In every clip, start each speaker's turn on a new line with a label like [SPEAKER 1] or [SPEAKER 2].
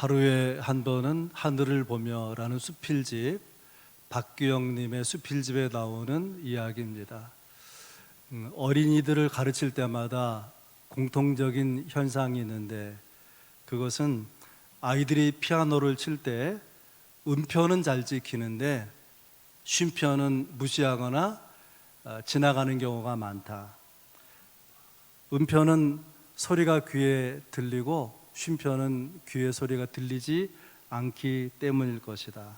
[SPEAKER 1] 하루에 한 번은 하늘을 보며라는 수필집, 박규영님의 수필집에 나오는 이야기입니다. 어린이들을 가르칠 때마다 공통적인 현상이 있는데, 그것은 아이들이 피아노를 칠 때 음표는 잘 지키는데 쉼표는 무시하거나 지나가는 경우가 많다. 음표는 소리가 귀에 들리고 쉼표는 귀에 소리가 들리지 않기 때문일 것이다.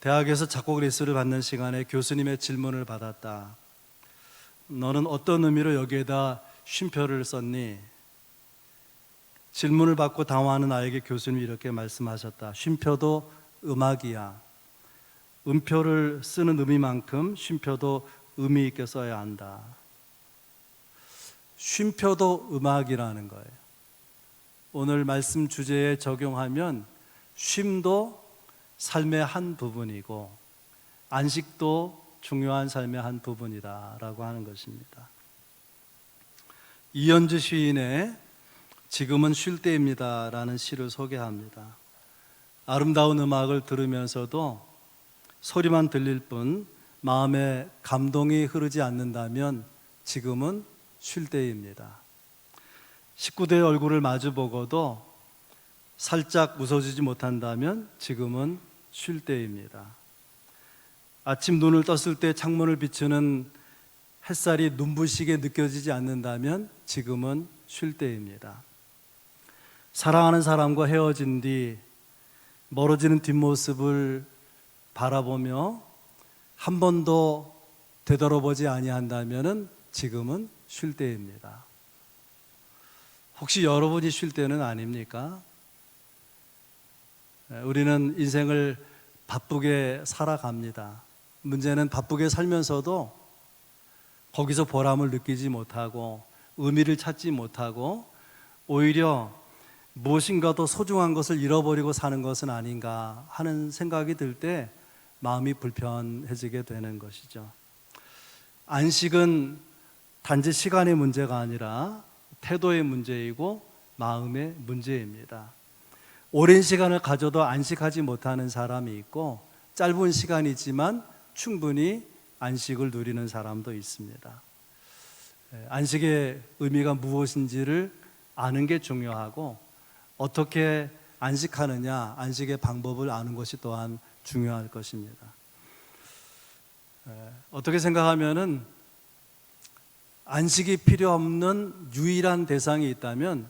[SPEAKER 1] 대학에서 작곡 레슨을 받는 시간에 교수님의 질문을 받았다. 너는 어떤 의미로 여기에다 쉼표를 썼니? 질문을 받고 당황하는 아이에게 교수님이 이렇게 말씀하셨다. 쉼표도 음악이야. 음표를 쓰는 의미만큼 쉼표도 의미 있게 써야 한다. 쉼표도 음악이라는 거예요. 오늘 말씀 주제에 적용하면 쉼도 삶의 한 부분이고 안식도 중요한 삶의 한 부분이다라고 하는 것입니다. 이현주 시인의 지금은 쉴 때입니다 라는 시를 소개합니다. 아름다운 음악을 들으면서도 소리만 들릴 뿐 마음에 감동이 흐르지 않는다면 지금은 쉴 때입니다. 식구들의 얼굴을 마주보고도 살짝 웃어주지 못한다면 지금은 쉴 때입니다. 아침 눈을 떴을 때 창문을 비추는 햇살이 눈부시게 느껴지지 않는다면 지금은 쉴 때입니다. 사랑하는 사람과 헤어진 뒤 멀어지는 뒷모습을 바라보며 한 번도 되돌아보지 아니한다면 지금은 쉴 때입니다. 혹시 여러분이 쉴 때는 아닙니까? 우리는 인생을 바쁘게 살아갑니다. 문제는 바쁘게 살면서도 거기서 보람을 느끼지 못하고 의미를 찾지 못하고 오히려 무엇인가 더 소중한 것을 잃어버리고 사는 것은 아닌가 하는 생각이 들 때 마음이 불편해지게 되는 것이죠. 안식은 단지 시간의 문제가 아니라 태도의 문제이고 마음의 문제입니다. 오랜 시간을 가져도 안식하지 못하는 사람이 있고 짧은 시간이지만 충분히 안식을 누리는 사람도 있습니다. 안식의 의미가 무엇인지를 아는 게 중요하고 어떻게 안식하느냐, 안식의 방법을 아는 것이 또한 중요할 것입니다. 어떻게 생각하면은 안식이 필요 없는 유일한 대상이 있다면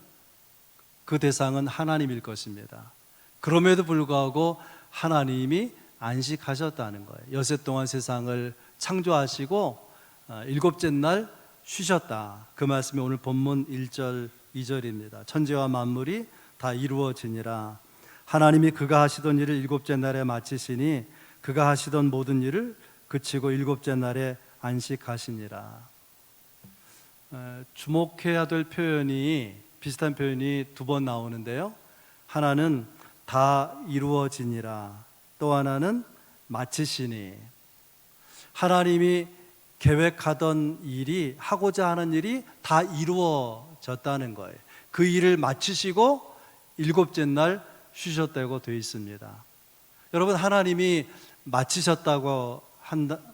[SPEAKER 1] 그 대상은 하나님일 것입니다. 그럼에도 불구하고 하나님이 안식하셨다는 거예요. 여섯 동안 세상을 창조하시고 일곱째 날 쉬셨다. 그 말씀이 오늘 본문 1절, 2절입니다. 천지와 만물이 다 이루어지니라. 하나님이 그가 하시던 일을 일곱째 날에 마치시니 그가 하시던 모든 일을 그치고 일곱째 날에 안식하시니라. 주목해야 될 표현이, 비슷한 표현이 두 번 나오는데요. 하나는 다 이루어지니라, 또 하나는 마치시니. 하나님이 계획하던 일이, 하고자 하는 일이 다 이루어졌다는 거예요. 그 일을 마치시고 일곱째 날 쉬셨다고 되어 있습니다. 여러분, 하나님이 마치셨다고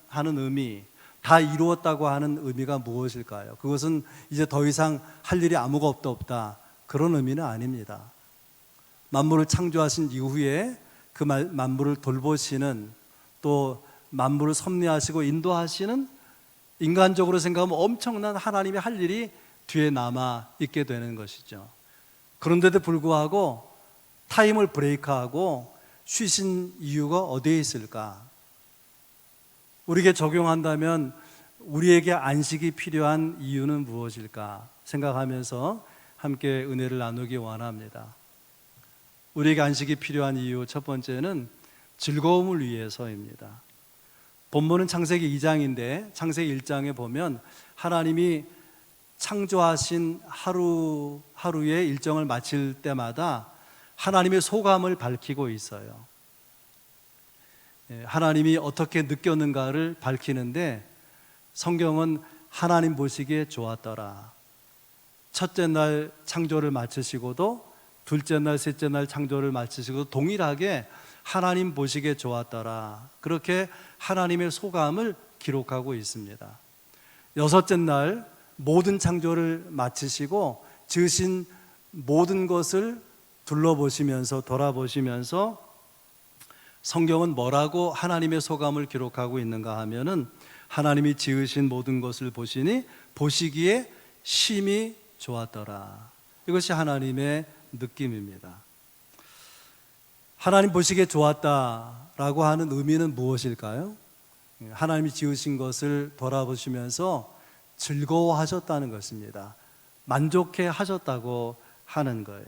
[SPEAKER 1] 하는 의미, 다 이루었다고 하는 의미가 무엇일까요? 그것은 이제 더 이상 할 일이 아무것도 없다, 그런 의미는 아닙니다. 만물을 창조하신 이후에 그 만물을 돌보시는, 또 만물을 섭리하시고 인도하시는, 인간적으로 생각하면 엄청난 하나님의 할 일이 뒤에 남아 있게 되는 것이죠. 그런데도 불구하고 타임을 브레이크하고 쉬신 이유가 어디에 있을까? 우리에게 적용한다면 우리에게 안식이 필요한 이유는 무엇일까 생각하면서 함께 은혜를 나누기 원합니다. 우리에게 안식이 필요한 이유 첫 번째는 즐거움을 위해서입니다. 본문은 창세기 2장인데 창세기 1장에 보면 하나님이 창조하신 하루의 일정을 마칠 때마다 하나님의 소감을 밝히고 있어요. 하나님이 어떻게 느꼈는가를 밝히는데 성경은 하나님 보시기에 좋았더라. 첫째 날 창조를 마치시고도 둘째 날, 셋째 날 창조를 마치시고 동일하게 하나님 보시기에 좋았더라. 그렇게 하나님의 소감을 기록하고 있습니다. 여섯째 날 모든 창조를 마치시고 지으신 모든 것을 둘러보시면서 돌아보시면서 성경은 뭐라고 하나님의 소감을 기록하고 있는가 하면은 하나님이 지으신 모든 것을 보시니 보시기에 심히 좋았더라. 이것이 하나님의 느낌입니다. 하나님 보시기에 좋았다라고 하는 의미는 무엇일까요? 하나님이 지으신 것을 돌아보시면서 즐거워하셨다는 것입니다. 만족해 하셨다고 하는 거예요.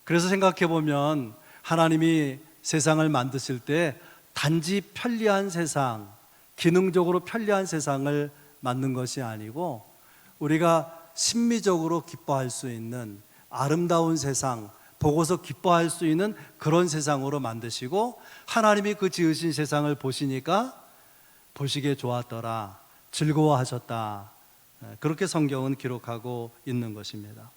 [SPEAKER 1] 그래서 생각해 보면 하나님이 세상을 만드실 때 단지 편리한 세상, 기능적으로 편리한 세상을 만든 것이 아니고 우리가 심미적으로 기뻐할 수 있는 아름다운 세상, 보고서 기뻐할 수 있는 그런 세상으로 만드시고 하나님이 그 지으신 세상을 보시니까 보시기에 좋았더라, 즐거워하셨다. 그렇게 성경은 기록하고 있는 것입니다.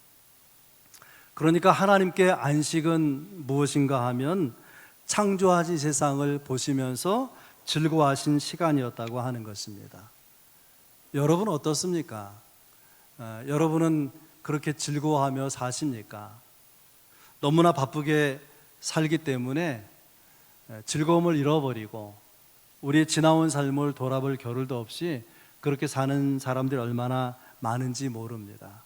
[SPEAKER 1] 그러니까 하나님께 안식은 무엇인가 하면 창조하신 세상을 보시면서 즐거워하신 시간이었다고 하는 것입니다. 여러분 어떻습니까? 여러분은 그렇게 즐거워하며 사십니까? 너무나 바쁘게 살기 때문에 즐거움을 잃어버리고 우리의 지나온 삶을 돌아볼 겨를도 없이 그렇게 사는 사람들이 얼마나 많은지 모릅니다.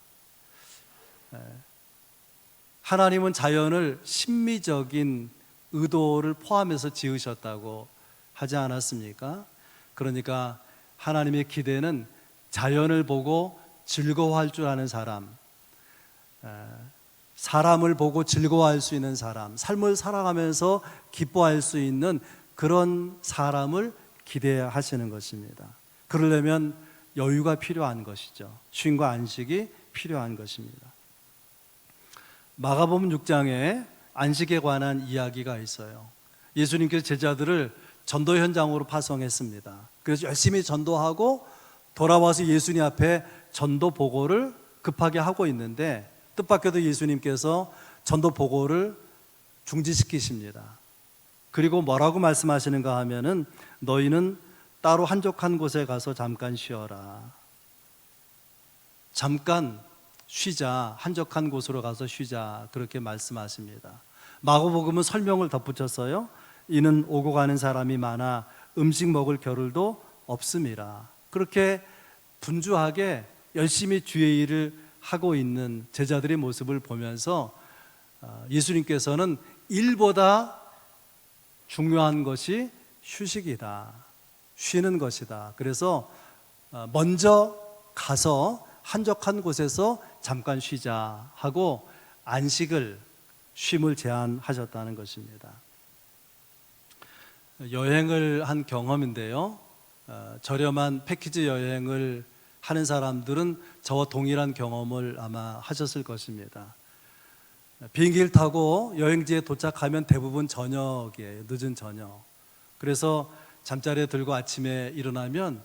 [SPEAKER 1] 하나님은 자연을 심미적인 의도를 포함해서 지으셨다고 하지 않았습니까? 그러니까 하나님의 기대는 자연을 보고 즐거워할 줄 아는 사람, 사람을 보고 즐거워할 수 있는 사람, 삶을 살아가면서 기뻐할 수 있는 그런 사람을 기대하시는 것입니다. 그러려면 여유가 필요한 것이죠. 쉼과 안식이 필요한 것입니다. 마가복음 6장에 안식에 관한 이야기가 있어요. 예수님께서 제자들을 전도 현장으로 파송했습니다. 그래서 열심히 전도하고 돌아와서 예수님 앞에 전도 보고를 급하게 하고 있는데 뜻밖에도 예수님께서 전도 보고를 중지시키십니다. 그리고 뭐라고 말씀하시는가 하면은 너희는 따로 한적한 곳에 가서 잠깐 쉬어라. 잠깐 쉬자, 한적한 곳으로 가서 쉬자, 그렇게 말씀하십니다. 마가복음은 설명을 덧붙였어요. 이는 오고 가는 사람이 많아 음식 먹을 겨를도 없음이라. 그렇게 분주하게 열심히 주의 일을 하고 있는 제자들의 모습을 보면서 예수님께서는 일보다 중요한 것이 휴식이다, 쉬는 것이다. 그래서 먼저 가서 한적한 곳에서 잠깐 쉬자 하고 안식을, 쉼을 제안하셨다는 것입니다. 여행을 한 경험인데요, 저렴한 패키지 여행을 하는 사람들은 저와 동일한 경험을 아마 하셨을 것입니다. 비행기를 타고 여행지에 도착하면 대부분 저녁이에요. 늦은 저녁. 그래서 잠자리에 들고 아침에 일어나면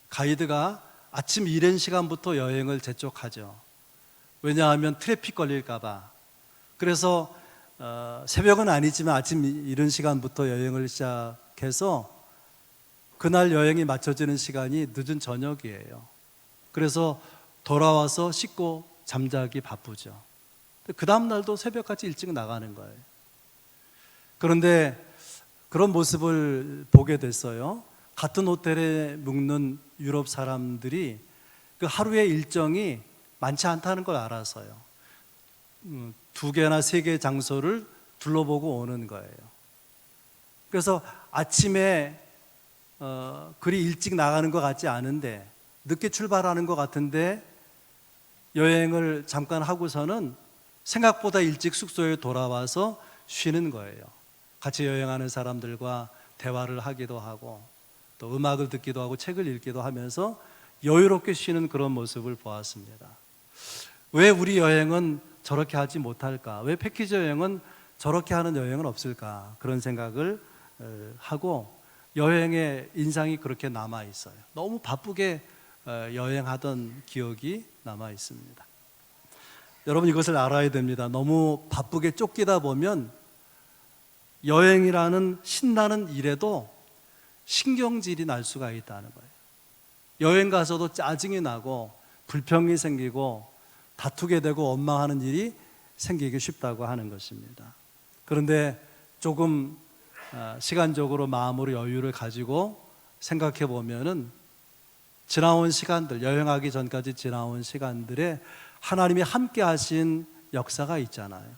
[SPEAKER 1] 가이드가 아침 이른 시간부터 여행을 재촉하죠. 왜냐하면 트래픽 걸릴까 봐. 그래서 새벽은 아니지만 아침 이른 시간부터 여행을 시작해서 그날 여행이 맞춰지는 시간이 늦은 저녁이에요. 그래서 돌아와서 씻고 잠자기 바쁘죠. 그 다음 날도 새벽같이 일찍 나가는 거예요. 그런데 그런 모습을 보게 됐어요. 같은 호텔에 묵는 유럽 사람들이 그 하루의 일정이 많지 않다는 걸 알아서요. 2개나 3개의 장소를 둘러보고 오는 거예요. 그래서 아침에 그리 일찍 나가는 것 같지 않은데, 늦게 출발하는 것 같은데 여행을 잠깐 하고서는 생각보다 일찍 숙소에 돌아와서 쉬는 거예요. 같이 여행하는 사람들과 대화를 하기도 하고 또 음악을 듣기도 하고 책을 읽기도 하면서 여유롭게 쉬는 그런 모습을 보았습니다. 왜 우리 여행은 저렇게 하지 못할까? 왜 패키지 여행은 저렇게 하는 여행은 없을까? 그런 생각을 하고 여행의 인상이 그렇게 남아 있어요. 너무 바쁘게 여행하던 기억이 남아 있습니다. 여러분 이것을 알아야 됩니다. 너무 바쁘게 쫓기다 보면 여행이라는 신나는 일에도 신경질이 날 수가 있다는 거예요. 여행 가서도 짜증이 나고 불평이 생기고 다투게 되고 원망하는 일이 생기기 쉽다고 하는 것입니다. 그런데 조금 시간적으로 마음으로 여유를 가지고 생각해 보면은 지나온 시간들, 여행하기 전까지 지나온 시간들에 하나님이 함께 하신 역사가 있잖아요.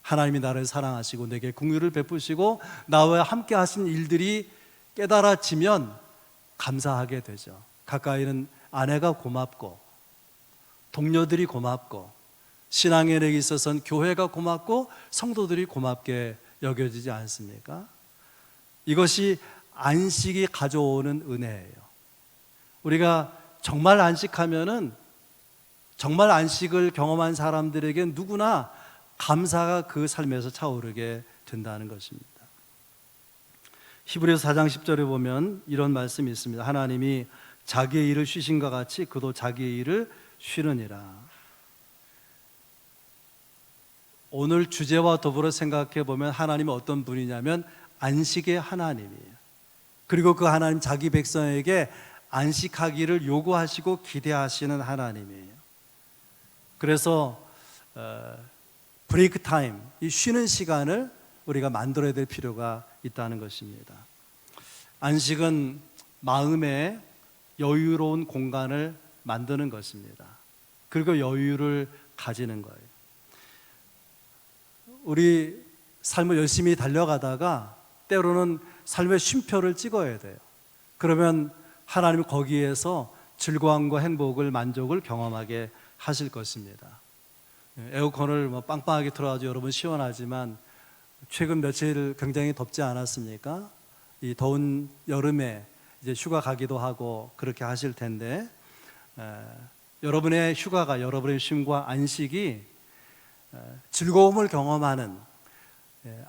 [SPEAKER 1] 하나님이 나를 사랑하시고 내게 긍휼을 베푸시고 나와 함께 하신 일들이 깨달아지면 감사하게 되죠. 가까이는 아내가 고맙고 동료들이 고맙고 신앙에 내게 있어서는 교회가 고맙고 성도들이 고맙게 여겨지지 않습니까? 이것이 안식이 가져오는 은혜예요. 우리가 정말 안식하면은 정말 안식을 경험한 사람들에게 누구나 감사가 그 삶에서 차오르게 된다는 것입니다. 히브리서 4장 10절에 보면 이런 말씀이 있습니다. 하나님이 자기의 일을 쉬신과 같이 그도 자기의 일을 쉬느니라. 오늘 주제와 더불어 생각해 보면 하나님은 어떤 분이냐면 안식의 하나님이에요. 그리고 그 하나님 자기 백성에게 안식하기를 요구하시고 기대하시는 하나님이에요. 그래서 브레이크 타임, 이 쉬는 시간을 우리가 만들어야 될 필요가 있다는 것입니다. 안식은 마음의 여유로운 공간을 만드는 것입니다. 그리고 여유를 가지는 거예요. 우리 삶을 열심히 달려가다가 때로는 삶의 쉼표를 찍어야 돼요. 그러면 하나님이 거기에서 즐거움과 행복을, 만족을 경험하게 하실 것입니다. 에어컨을 빵빵하게 틀어가지고 여러분 시원하지만 최근 며칠 굉장히 덥지 않았습니까? 이 더운 여름에 이제 휴가 가기도 하고 그렇게 하실 텐데 여러분의 휴가가, 여러분의 쉼과 안식이 즐거움을 경험하는,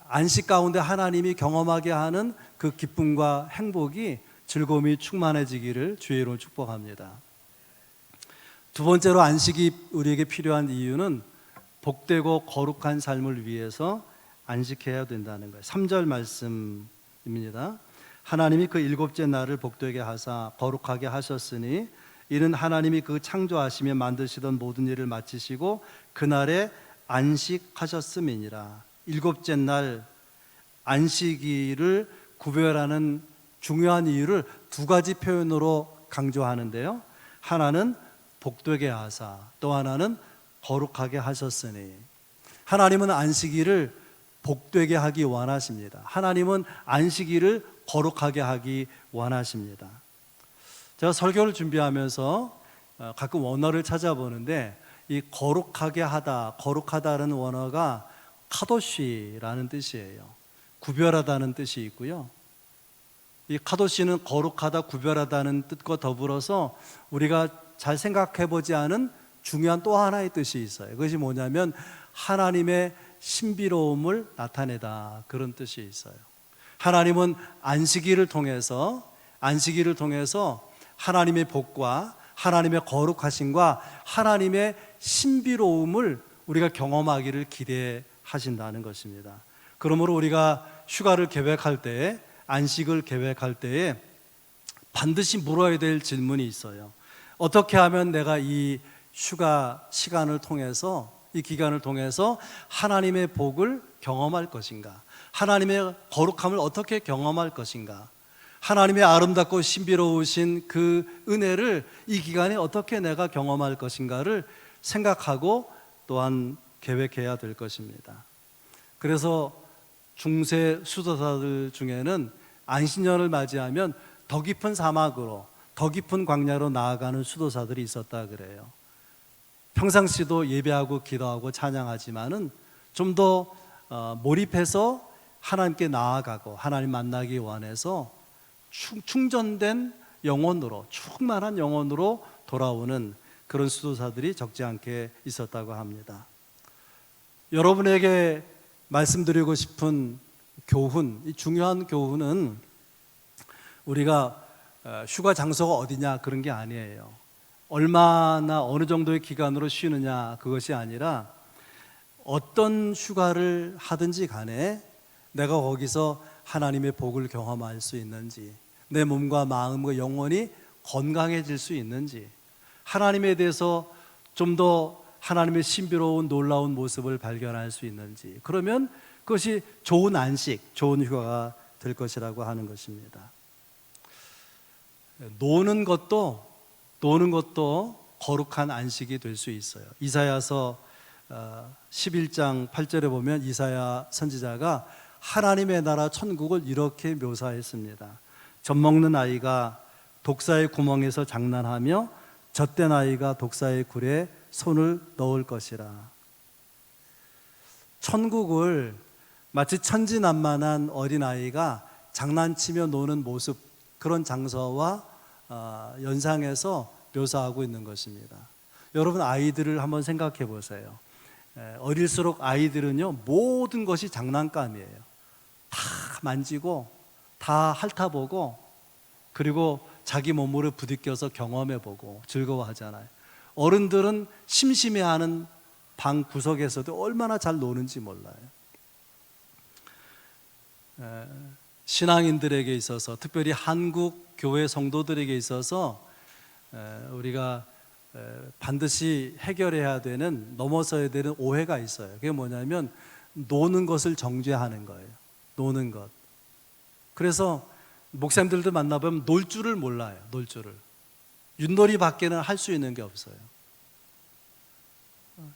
[SPEAKER 1] 안식 가운데 하나님이 경험하게 하는 그 기쁨과 행복이, 즐거움이 충만해지기를 주의 이름으로 축복합니다. 두 번째로 안식이 우리에게 필요한 이유는 복되고 거룩한 삶을 위해서 안식해야 된다는 거예요. 3절 말씀입니다. 하나님이 그 일곱째 날을 복되게 하사 거룩하게 하셨으니 이는 하나님이 그 창조하시며 만드시던 모든 일을 마치시고 그날에 안식하셨음이니라. 일곱째 날 안식일을 구별하는 중요한 이유를 두 가지 표현으로 강조하는데요. 하나는 복되게 하사, 또 하나는 거룩하게 하셨으니. 하나님은 안식일을 복되게 하기 원하십니다. 하나님은 안식일을 거룩하게 하기 원하십니다. 제가 설교를 준비하면서 가끔 원어를 찾아보는데 이 거룩하게 하다, 거룩하다는 원어가 카도시라는 뜻이에요. 구별하다는 뜻이 있고요. 이 카도시는 거룩하다, 구별하다는 뜻과 더불어서 우리가 잘 생각해보지 않은 중요한 또 하나의 뜻이 있어요. 그것이 뭐냐면 하나님의 신비로움을 나타내다, 그런 뜻이 있어요. 하나님은 안식일을 통해서 하나님의 복과 하나님의 거룩하심과 하나님의 신비로움을 우리가 경험하기를 기대하신다는 것입니다. 그러므로 우리가 휴가를 계획할 때에, 안식을 계획할 때에 반드시 물어야 될 질문이 있어요. 어떻게 하면 내가 이 휴가 시간을 통해서, 이 기간을 통해서 하나님의 복을 경험할 것인가? 하나님의 거룩함을 어떻게 경험할 것인가? 하나님의 아름답고 신비로우신 그 은혜를 이 기간에 어떻게 내가 경험할 것인가를 생각하고 또한 계획해야 될 것입니다. 그래서 중세 수도사들 중에는 안식년을 맞이하면 더 깊은 사막으로, 더 깊은 광야로 나아가는 수도사들이 있었다 그래요. 평상시도 예배하고 기도하고 찬양하지만은 좀 더 몰입해서 하나님께 나아가고 하나님 만나기 원해서 충전된 영혼으로, 충만한 영혼으로 돌아오는 그런 수도사들이 적지 않게 있었다고 합니다. 여러분에게 말씀드리고 싶은 교훈, 이 중요한 교훈은 우리가 휴가 장소가 어디냐 그런 게 아니에요. 얼마나 어느 정도의 기간으로 쉬느냐 그것이 아니라 어떤 휴가를 하든지 간에 내가 거기서 하나님의 복을 경험할 수 있는지, 내 몸과 마음과 영혼이 건강해질 수 있는지, 하나님에 대해서 좀 더 하나님의 신비로운 놀라운 모습을 발견할 수 있는지, 그러면 그것이 좋은 안식, 좋은 휴가가 될 것이라고 하는 것입니다. 노는 것도 거룩한 안식이 될 수 있어요. 이사야서 11장 8절에 보면 이사야 선지자가 하나님의 나라 천국을 이렇게 묘사했습니다. 젖먹는 아이가 독사의 구멍에서 장난하며 젖된 아이가 독사의 굴에 손을 넣을 것이라. 천국을 마치 천진난만한 어린아이가 장난치며 노는 모습, 그런 장서와 연상해서 묘사하고 있는 것입니다. 여러분, 아이들을 한번 생각해 보세요. 어릴수록 아이들은요, 모든 것이 장난감이에요. 다 만지고 다 핥아보고 그리고 자기 몸으로 부딪혀서 경험해보고 즐거워하잖아요. 어른들은 심심해하는 방 구석에서도 얼마나 잘 노는지 몰라요. 신앙인들에게 있어서, 특별히 한국 교회 성도들에게 있어서 우리가 반드시 해결해야 되는, 넘어서야 되는 오해가 있어요. 그게 뭐냐면 노는 것을 정죄하는 거예요. 노는 것. 그래서 목사님들도 만나보면 놀 줄을 몰라요. 놀 줄을. 윷놀이 밖에는 할 수 있는 게 없어요.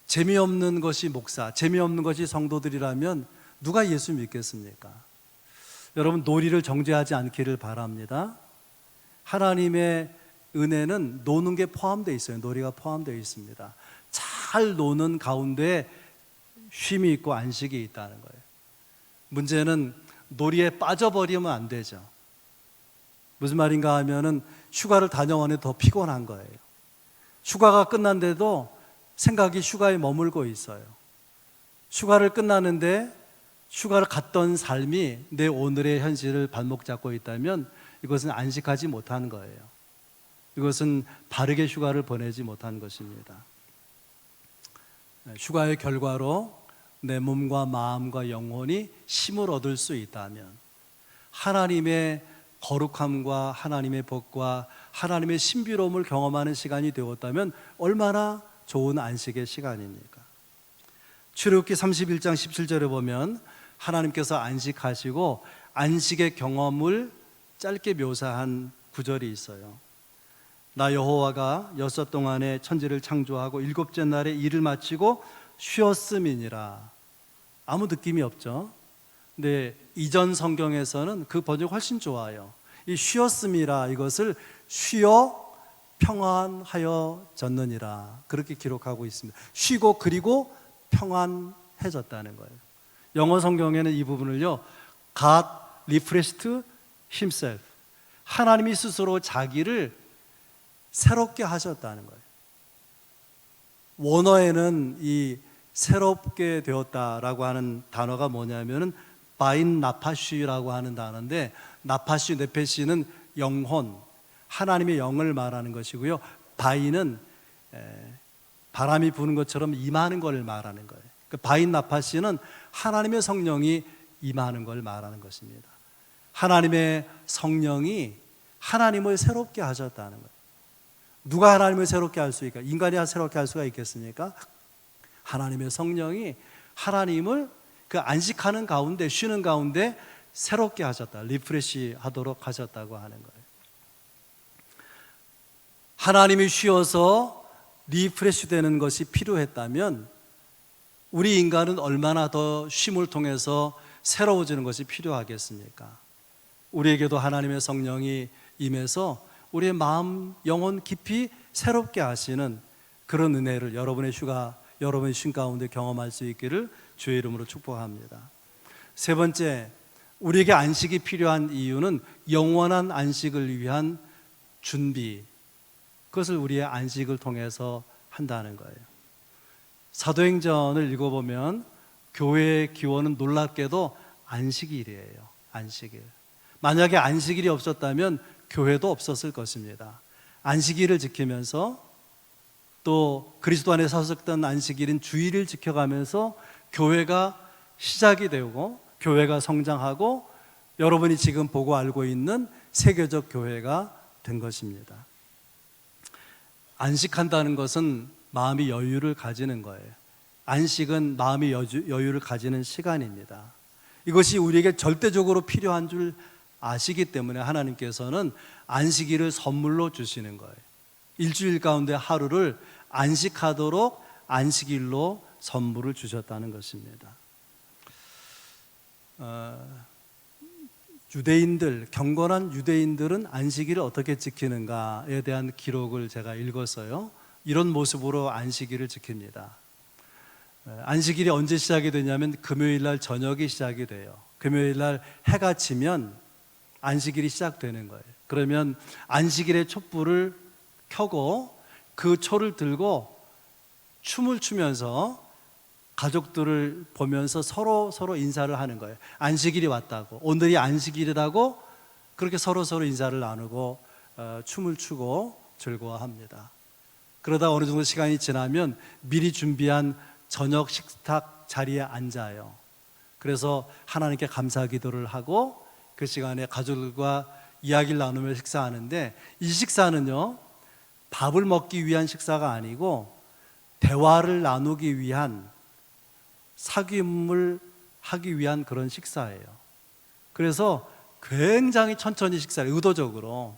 [SPEAKER 1] 재미없는 것이 목사, 재미없는 것이 성도들이라면 누가 예수 믿겠습니까? 여러분, 놀이를 정죄하지 않기를 바랍니다. 하나님의 은혜는 노는 게 포함되어 있어요. 놀이가 포함되어 있습니다. 잘 노는 가운데 쉼이 있고 안식이 있다는 거예요. 문제는 놀이에 빠져버리면 안 되죠. 무슨 말인가 하면은 휴가를 다녀오니 더 피곤한 거예요. 휴가가 끝난데도 생각이 휴가에 머물고 있어요. 휴가를 끝나는데 휴가를 갔던 삶이 내 오늘의 현실을 발목 잡고 있다면 이것은 안식하지 못한 거예요. 이것은 바르게 휴가를 보내지 못한 것입니다. 휴가의 결과로 내 몸과 마음과 영혼이 쉼을 얻을 수 있다면, 하나님의 거룩함과 하나님의 복과 하나님의 신비로움을 경험하는 시간이 되었다면 얼마나 좋은 안식의 시간입니까? 출애굽기 31장 17절에 보면 하나님께서 안식하시고 안식의 경험을 짧게 묘사한 구절이 있어요. 나 여호와가 여섯 동안의 천지를 창조하고 일곱째 날에 일을 마치고 쉬었음이니라. 아무 느낌이 없죠. 근데 이전 성경에서는 그 번역이 훨씬 좋아요. 이 쉬었음이라, 이것을 쉬어 평안하여졌느니라, 그렇게 기록하고 있습니다. 쉬고 그리고 평안해졌다는 거예요. 영어 성경에는 이 부분을요, God refreshed himself, 하나님이 스스로 자기를 새롭게 하셨다는 거예요. 원어에는 이 새롭게 되었다라고 하는 단어가 뭐냐면은 바인 나파쉬라고 하는 단어인데, 나파쉬, 네페시는 영혼, 하나님의 영을 말하는 것이고요. 바인은 바람이 부는 것처럼 임하는 걸 말하는 거예요. 그 바인 나파쉬는 하나님의 성령이 임하는 걸 말하는 것입니다. 하나님의 성령이 하나님을 새롭게 하셨다는 거예요. 누가 하나님을 새롭게 할 수 있을까? 인간이 새롭게 할 수가 있겠습니까? 하나님의 성령이 하나님을 그 안식하는 가운데, 쉬는 가운데 새롭게 하셨다, 리프레시 하도록 하셨다고 하는 거예요. 하나님이 쉬어서 리프레시 되는 것이 필요했다면 우리 인간은 얼마나 더 쉼을 통해서 새로워지는 것이 필요하겠습니까? 우리에게도 하나님의 성령이 임해서 우리의 마음, 영혼 깊이 새롭게 하시는 그런 은혜를 여러분의 휴가, 여러분의 쉼 가운데 경험할 수 있기를 주의 이름으로 축복합니다. 세 번째, 우리에게 안식이 필요한 이유는 영원한 안식을 위한 준비, 그것을 우리의 안식을 통해서 한다는 거예요. 사도행전을 읽어보면 교회의 기원은 놀랍게도 안식일이에요. 안식일. 만약에 안식일이 없었다면 교회도 없었을 것입니다. 안식일을 지키면서 또 그리스도 안에 사셨던 안식일인 주일을 지켜가면서 교회가 시작이 되고 교회가 성장하고 여러분이 지금 보고 알고 있는 세계적 교회가 된 것입니다. 안식한다는 것은 마음이 여유를 가지는 거예요. 안식은 마음이 여유를 가지는 시간입니다. 이것이 우리에게 절대적으로 필요한 줄 아시기 때문에 하나님께서는 안식일을 선물로 주시는 거예요. 일주일 가운데 하루를 안식하도록 안식일로 선물을 주셨다는 것입니다. 유대인들, 경건한 유대인들은 안식일을 어떻게 지키는가에 대한 기록을 제가 읽었어요. 이런 모습으로 안식일을 지킵니다. 안식일이 언제 시작이 되냐면 금요일 날 저녁이 시작이 돼요. 금요일 날 해가 지면 안식일이 시작되는 거예요. 그러면 안식일의 촛불을 켜고 그 초를 들고 춤을 추면서 가족들을 보면서 서로 인사를 하는 거예요. 안식일이 왔다고, 오늘이 안식일이라고 그렇게 서로 인사를 나누고 춤을 추고 즐거워합니다. 그러다 어느 정도 시간이 지나면 미리 준비한 저녁 식탁 자리에 앉아요. 그래서 하나님께 감사 기도를 하고 그 시간에 가족들과 이야기를 나누며 식사하는데, 이 식사는요 밥을 먹기 위한 식사가 아니고 대화를 나누기 위한, 사귐을 하기 위한 그런 식사예요. 그래서 굉장히 천천히 식사를, 의도적으로.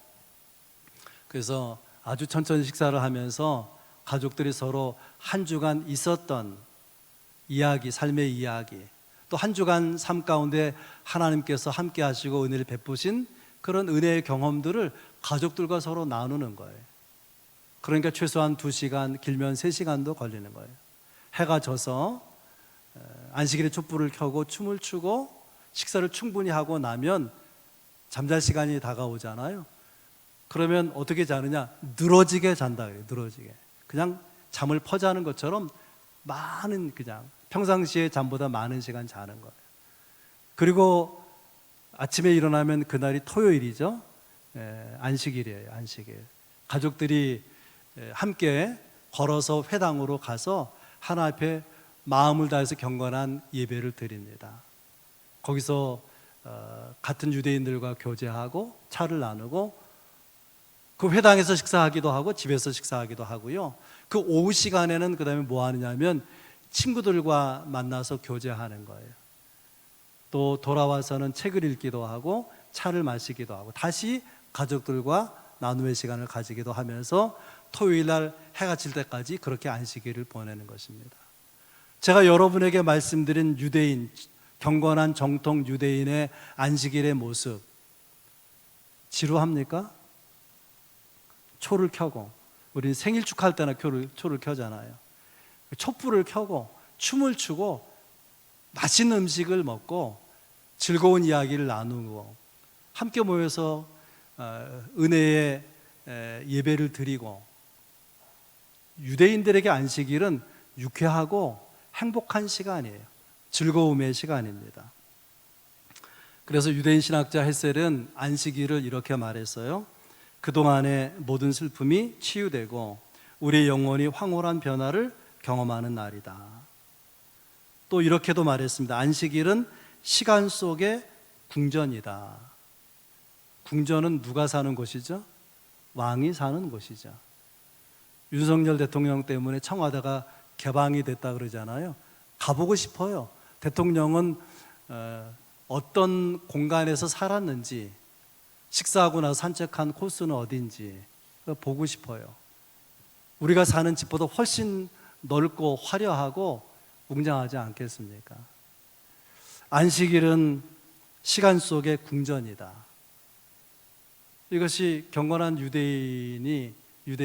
[SPEAKER 1] 그래서 아주 천천히 식사를 하면서 가족들이 서로 한 주간 있었던 이야기, 삶의 이야기, 또 한 주간 삶 가운데 하나님께서 함께 하시고 은혜를 베푸신 그런 은혜의 경험들을 가족들과 서로 나누는 거예요. 그러니까 최소한 2시간, 길면 3시간도 걸리는 거예요. 해가 져서 안식일에 촛불을 켜고 춤을 추고 식사를 충분히 하고 나면 잠잘 시간이 다가오잖아요. 그러면 어떻게 자느냐? 늘어지게 잔다 그래요. 늘어지게. 그냥 잠을 퍼자는 것처럼 많은, 그냥 평상시에 잠보다 많은 시간 자는 거예요. 그리고 아침에 일어나면 그날이 토요일이죠. 안식일이에요. 안식일. 가족들이 함께 걸어서 회당으로 가서 하나 앞에 마음을 다해서 경건한 예배를 드립니다. 거기서 같은 유대인들과 교제하고 차를 나누고 그 회당에서 식사하기도 하고 집에서 식사하기도 하고요. 그 오후 시간에는 그 다음에 뭐 하느냐면 친구들과 만나서 교제하는 거예요. 또 돌아와서는 책을 읽기도 하고 차를 마시기도 하고 다시 가족들과 나눔의 시간을 가지기도 하면서 토요일 날 해가 질 때까지 그렇게 안식일을 보내는 것입니다. 제가 여러분에게 말씀드린 유대인, 경건한 정통 유대인의 안식일의 모습, 지루합니까? 초를 켜고, 우리 생일 축하할 때나 초를 켜잖아요. 촛불을 켜고 춤을 추고 맛있는 음식을 먹고 즐거운 이야기를 나누고 함께 모여서 은혜의 예배를 드리고, 유대인들에게 안식일은 유쾌하고 행복한 시간이에요. 즐거움의 시간입니다. 그래서 유대인 신학자 헬셀은 안식일을 이렇게 말했어요. 그동안의 모든 슬픔이 치유되고 우리의 영혼이 황홀한 변화를 경험하는 날이다. 또 이렇게도 말했습니다. 안식일은 시간 속의 궁전이다. 궁전은 누가 사는 곳이죠? 왕이 사는 곳이죠. 윤석열 대통령 때문에 청와대가 개방이 됐다 그러잖아요. 가보고 싶어요. 대통령은 어떤 공간에서 살았는지, 식사하고 나서 산책한 코스는 어딘지 보고 싶어요. 우리가 사는 집보다 훨씬 넓고 화려하고 웅장하지 않겠습니까? 안식일은 시간 속의 궁전이다. 이것이 경건한 유대인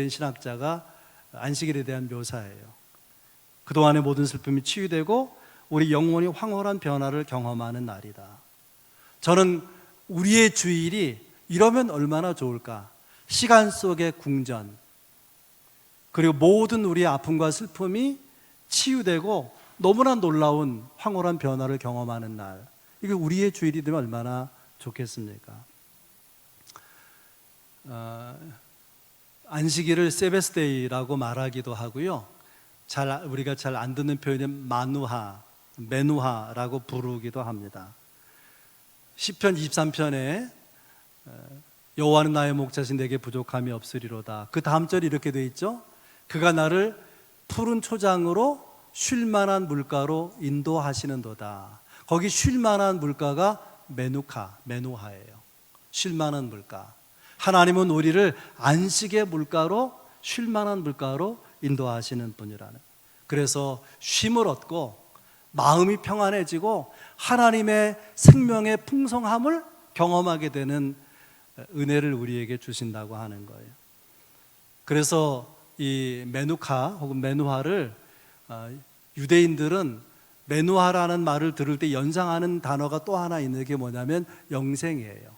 [SPEAKER 1] 신학자가 안식일에 대한 묘사예요. 그동안의 모든 슬픔이 치유되고 우리 영혼이 황홀한 변화를 경험하는 날이다. 저는 우리의 주일이 이러면 얼마나 좋을까? 시간 속의 궁전, 그리고 모든 우리의 아픔과 슬픔이 치유되고 너무나 놀라운 황홀한 변화를 경험하는 날, 이게 우리의 주일이 되면 얼마나 좋겠습니까? 안식일을 세베스데이라고 말하기도 하고요. 우리가 잘 안 듣는 표현은 메누하라고 부르기도 합니다. 시편 23편에 여호와는 나의 목자신 내게 부족함이 없으리로다. 그 다음 절이 이렇게 돼 있죠. 그가 나를 푸른 초장으로 쉴 만한 물가로 인도하시는도다. 거기 쉴 만한 물가가 메누하예요. 쉴 만한 물가. 하나님은 우리를 안식의 물가로, 쉴 만한 물가로 인도하시는 분이라는. 그래서 쉼을 얻고 마음이 평안해지고 하나님의 생명의 풍성함을 경험하게 되는 은혜를 우리에게 주신다고 하는 거예요. 그래서 이 메누카 혹은 메누하를 유대인들은 메누하라는 말을 들을 때 연상하는 단어가 또 하나 있는 게 뭐냐면 영생이에요.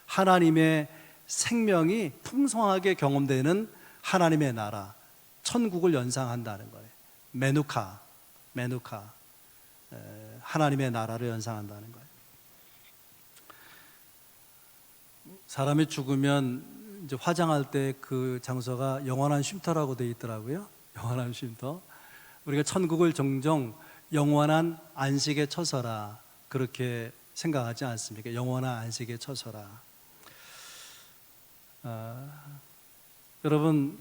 [SPEAKER 1] 하나님의 생명이 풍성하게 경험되는 하나님의 나라, 천국을 연상한다는 거예요. 메누카, 하나님의 나라를 연상한다는 거예요. 사람이 죽으면 이제 화장할 때 그 장소가 영원한 쉼터라고 되어 있더라고요. 영원한 쉼터. 우리가 천국을 종종 영원한 안식의 처소라 그렇게 생각하지 않습니까? 영원한 안식의 처소라. 여러분,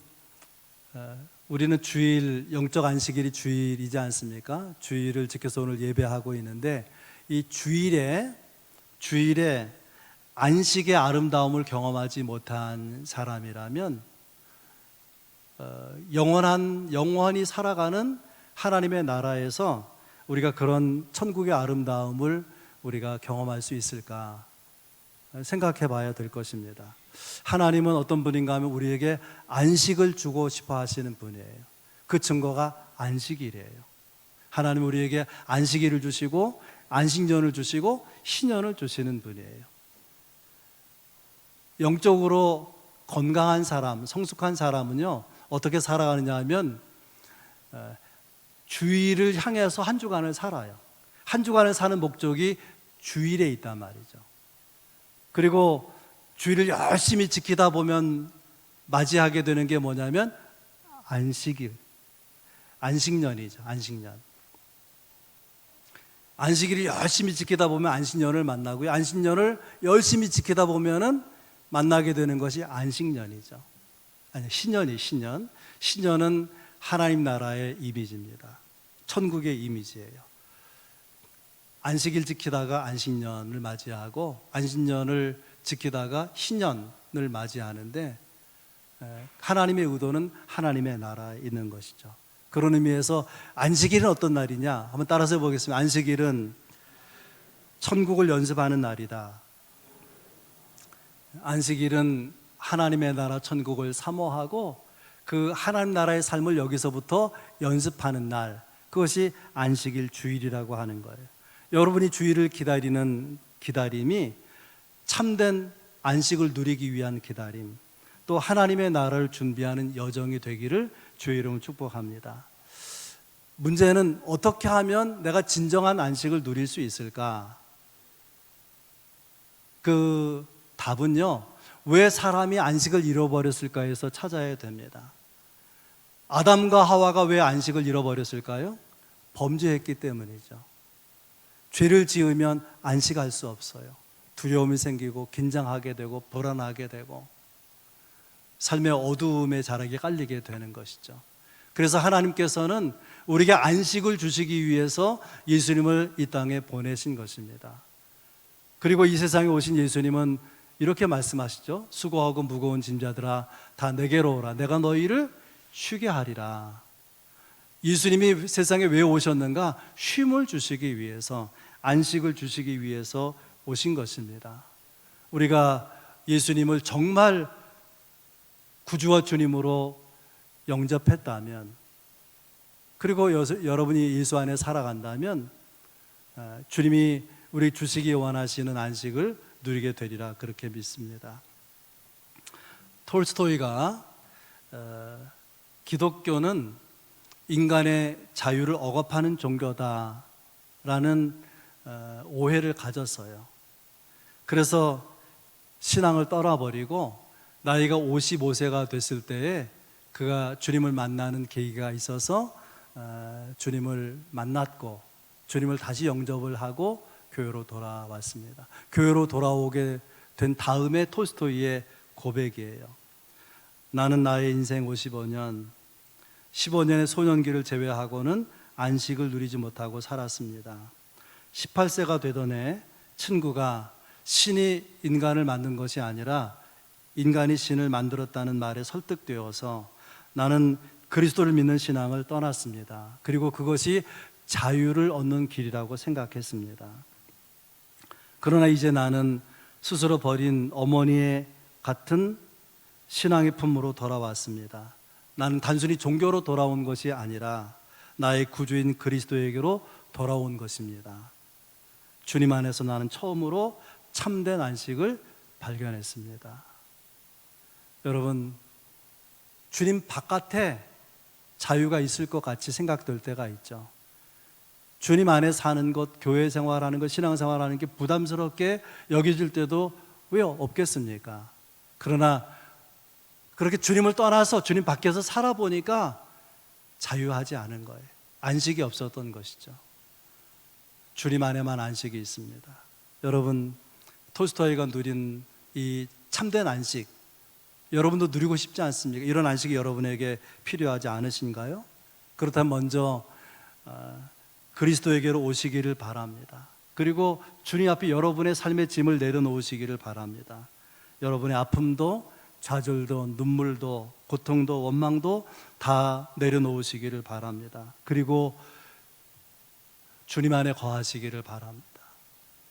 [SPEAKER 1] 우리는 주일, 영적 안식일이 주일이지 않습니까? 주일을 지켜서 오늘 예배하고 있는데 이 주일에 안식의 아름다움을 경험하지 못한 사람이라면 영원히 살아가는 하나님의 나라에서 우리가 그런 천국의 아름다움을 우리가 경험할 수 있을까 생각해 봐야 될 것입니다. 하나님은 어떤 분인가 하면 우리에게 안식을 주고 싶어 하시는 분이에요. 그 증거가 안식일이에요. 하나님은 우리에게 안식일을 주시고 안식년을 주시고 희년을 주시는 분이에요. 영적으로 건강한 사람, 성숙한 사람은요 어떻게 살아가느냐 하면 주일을 향해서 한 주간을 살아요. 한 주간을 사는 목적이 주일에 있단 말이죠. 그리고 주일을 열심히 지키다 보면 맞이하게 되는 게 뭐냐면 안식년이죠. 안식일을 열심히 지키다 보면 안식년을 만나고요. 안식년을 열심히 지키다 보면은 만나게 되는 것이 안식년이죠. 아니, 신년. 신년은 하나님 나라의 이미지입니다. 천국의 이미지예요. 안식일 지키다가 안식년을 맞이하고 안식년을 지키다가 희년을 맞이하는데 하나님의 의도는 하나님의 나라에 있는 것이죠. 그런 의미에서 안식일은 어떤 날이냐? 한번 따라서 해보겠습니다. 안식일은 천국을 연습하는 날이다. 안식일은 하나님의 나라 천국을 사모하고 그 하나님 나라의 삶을 여기서부터 연습하는 날, 그것이 안식일 주일이라고 하는 거예요. 여러분이 주일을 기다리는 기다림이 참된 안식을 누리기 위한 기다림, 또 하나님의 나라를 준비하는 여정이 되기를 주의 이름으로 축복합니다. 문제는 어떻게 하면 내가 진정한 안식을 누릴 수 있을까? 그 답은요, 왜 사람이 안식을 잃어버렸을까에서 찾아야 됩니다. 아담과 하와가 왜 안식을 잃어버렸을까요? 범죄했기 때문이죠. 죄를 지으면 안식할 수 없어요. 두려움이 생기고 긴장하게 되고 불안하게 되고 삶의 어두움의 자락에 깔리게 되는 것이죠. 그래서 하나님께서는 우리에게 안식을 주시기 위해서 예수님을 이 땅에 보내신 것입니다. 그리고 이 세상에 오신 예수님은 이렇게 말씀하시죠. 수고하고 무거운 짐자들아 다 내게로 오라. 내가 너희를 쉬게 하리라. 예수님이 세상에 왜 오셨는가? 쉼을 주시기 위해서, 안식을 주시기 위해서 오신 것입니다. 우리가 예수님을 정말 구주와 주님으로 영접했다면, 그리고 여러분이 예수 안에 살아간다면 주님이 우리 주시기 원하시는 안식을 누리게 되리라 그렇게 믿습니다. 톨스토이가 기독교는 인간의 자유를 억압하는 종교다라는 오해를 가졌어요. 그래서 신앙을 떠나버리고 나이가 55세가 됐을 때에 그가 주님을 만나는 계기가 있어서 주님을 만났고 주님을 다시 영접을 하고 교회로 돌아왔습니다. 교회로 돌아오게 된 다음에 톨스토이의 고백이에요. 나는 나의 인생 55년, 15년의 소년기를 제외하고는 안식을 누리지 못하고 살았습니다. 18세가 되던 해 친구가 신이 인간을 만든 것이 아니라 인간이 신을 만들었다는 말에 설득되어서 나는 그리스도를 믿는 신앙을 떠났습니다. 그리고 그것이 자유를 얻는 길이라고 생각했습니다. 그러나 이제 나는 스스로 버린 어머니의 같은 신앙의 품으로 돌아왔습니다. 나는 단순히 종교로 돌아온 것이 아니라 나의 구주인 그리스도에게로 돌아온 것입니다. 주님 안에서 나는 처음으로 참된 안식을 발견했습니다. 여러분, 주님 바깥에 자유가 있을 것 같이 생각될 때가 있죠. 주님 안에 사는 것, 교회 생활하는 것, 신앙생활하는 게 부담스럽게 여겨질 때도 왜 없겠습니까? 그러나 그렇게 주님을 떠나서 주님 밖에서 살아보니까 자유하지 않은 거예요. 안식이 없었던 것이죠. 주님 안에만 안식이 있습니다. 여러분, 톨스토이가 누린 이 참된 안식, 여러분도 누리고 싶지 않습니까? 이런 안식이 여러분에게 필요하지 않으신가요? 그렇다면 먼저 그리스도에게로 오시기를 바랍니다. 그리고 주님 앞에 여러분의 삶의 짐을 내려놓으시기를 바랍니다. 여러분의 아픔도 좌절도 눈물도 고통도 원망도 다 내려놓으시기를 바랍니다. 그리고 주님 안에 거하시기를 바랍니다.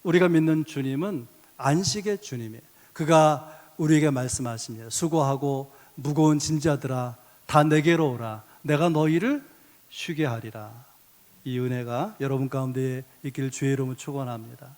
[SPEAKER 1] 우리가 믿는 주님은 안식의 주님이에요. 그가 우리에게 말씀하십니다. 수고하고 무거운 짐자들아 다 내게로 오라. 내가 너희를 쉬게 하리라. 이 은혜가 여러분 가운데 있기를 주의 이름으로 축원합니다.